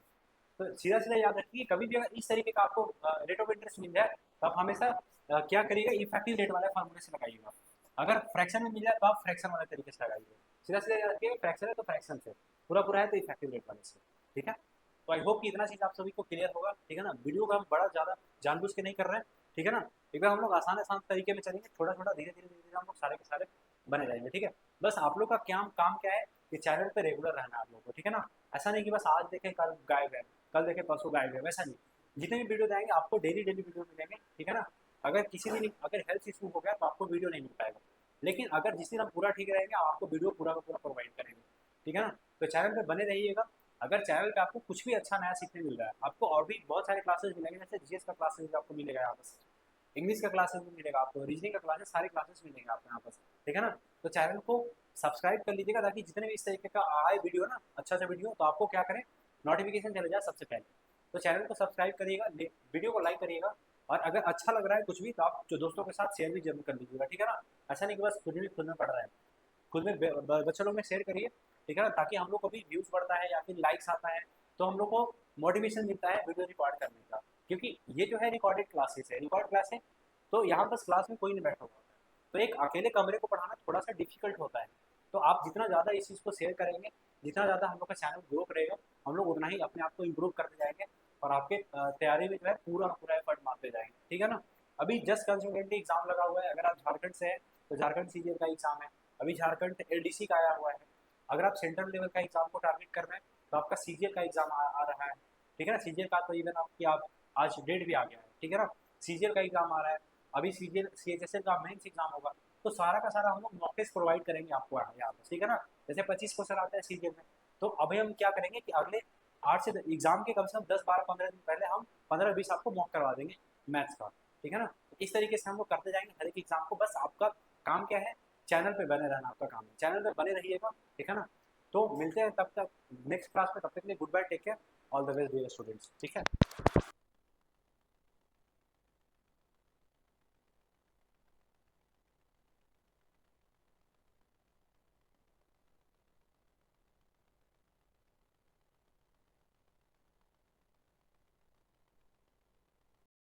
तो सीधा सीधा याद रखिए कभी भी अगर इस तरीके का आपको रेट ऑफ इंटरेस्ट मिल जाए तो आप हमेशा क्या करिएगा, इफेक्टिव रेट वाले फार्मूले से लगाइएगा। अगर फ्रैक्शन में मिल जाए तो आप फ्रैक्शन वाले तरीके से लगाइए। सीधा सीधा याद रखिए फ्रैक्शन है तो फ्रैक्शन से, पूरा पूरा है तो इफेक्टिव रेट वाले से, ठीक है। तो आई होप कि इतना चीज़ आप सभी को क्लियर होगा, ठीक है ना। वीडियो को हम बड़ा ज़्यादा जानबूझ के नहीं कर रहे हैं, ठीक है ना। एक बार हम लोग आसान आसान तरीके में चलेंगे, छोटा छोटा धीरे धीरे धीरे धीरे हम लोग सारे के सारे बने जाएंगे, ठीक है। बस आप लोग का क्या काम क्या है कि चैनल पे रेगुलर रहना आप लोग को, ठीक है ना। ऐसा नहीं कि बस आज देखें कल गायब है, कल देखें परसों गायब है, वैसा नहीं। जितने भी वीडियो आएंगे आपको डेली डेली वीडियो मिलेंगे, ठीक है ना। अगर किसी दिन अगर हेल्थ इशू हो गया तो आपको वीडियो नहीं मिल पाएगा, लेकिन अगर जिस दिन हम पूरा ठीक रहेंगे आपको वीडियो पूरा का पूरा प्रोवाइड करेंगे, ठीक है ना। तो चैनल पे बने रहिएगा। अगर चैनल पे आपको कुछ भी अच्छा नया सीखने मिल रहा है, आपको और भी बहुत सारे क्लासेस मिलेंगे, जैसे जीएस का क्लासेस भी आपको मिलेगा यहाँ पर, इंग्लिश का क्लासेस भी मिलेगा आपको, रीजनिंग का क्लासेस, सारे क्लासेस मिलेंगे आपको यहाँ पर, ठीक है ना। तो चैनल को सब्सक्राइब कर लीजिएगा ताकि जितने भी इस तरीके का आए वीडियो ना, अच्छा सा वीडियो, तो आपको क्या करें, नोटिफिकेशन चले जाए सबसे पहले। तो चैनल को सब्सक्राइब करिएगा, वीडियो को लाइक करिएगा, और अगर अच्छा लग रहा है कुछ भी तो आप जो दोस्तों के साथ शेयर भी जरूर कर लीजिएगा, ठीक है ना। ऐसा नहीं कि बस खुद में पड़ रहा है, खुद में बच्चों लोग में शेयर करिए, ठीक है ना, ताकि हम लोग को भी व्यूज़ बढ़ता है या फिर लाइक्स आता है तो हम लोग को मोटिवेशन मिलता है वीडियो रिकॉर्ड करने का। क्योंकि ये जो है रिकॉर्डेड क्लासेस है, रिकॉर्ड क्लास है, तो यहाँ बस क्लास में कोई नहीं बैठा हुआ होता है, तो एक अकेले कमरे को पढ़ाना थोड़ा सा डिफिकल्ट होता है। तो आप जितना ज़्यादा इस चीज़ को शेयर करेंगे, जितना ज़्यादा हम लोग का चैनल ग्रो करेगा, हम लोग उतना ही अपने आप को इम्प्रूव करते जाएंगे और आपके तैयारी में जो है पूरा पूरा एफर्ट मारते जाएंगे, ठीक है ना। अभी जस्ट कंसल्टेंटी एग्जाम लगा हुआ है, अगर आप झारखंड से हैं तो झारखंड सीजीएल का एग्जाम है, अभी झारखंड एलडीसी का आया हुआ है। अगर आप सेंट्रल लेवल का एग्जाम को टारगेट कर रहे हैं तो आपका सीजीएल का एग्जाम आ रहा है, ठीक है ना। सीजीएल का तो इवन आपकी आप आज डेट भी आ गया है, ठीक है ना। सीजीएल का एग्जाम आ रहा है, अभी सीजीएल सीएचएसएल का मेंस एग्जाम होगा, तो सारा का सारा हम लोग मॉक टेस्ट प्रोवाइड करेंगे आपको यहाँ पर, ठीक है ना। जैसे 25 क्वेश्चन आते हैं सीजीएल में, तो अभी हम क्या करेंगे कि अगले 8 से एग्जाम के कम से कम 10 12 15 दिन पहले हम 15 20 आपको मॉक करवा देंगे मैथ्स का, ठीक है ना। तो इस तरीके से हम लोग करते जाएंगे हर एक एग्जाम को। बस आपका काम क्या है, चैनल पे बने रहना आपका काम है, चैनल पे बने रहिएगा, ठीक है ना। तो मिलते हैं तब तक नेक्स्ट क्लास में, तब तक के लिए good bye, take care, all the best dear students, ठीक है।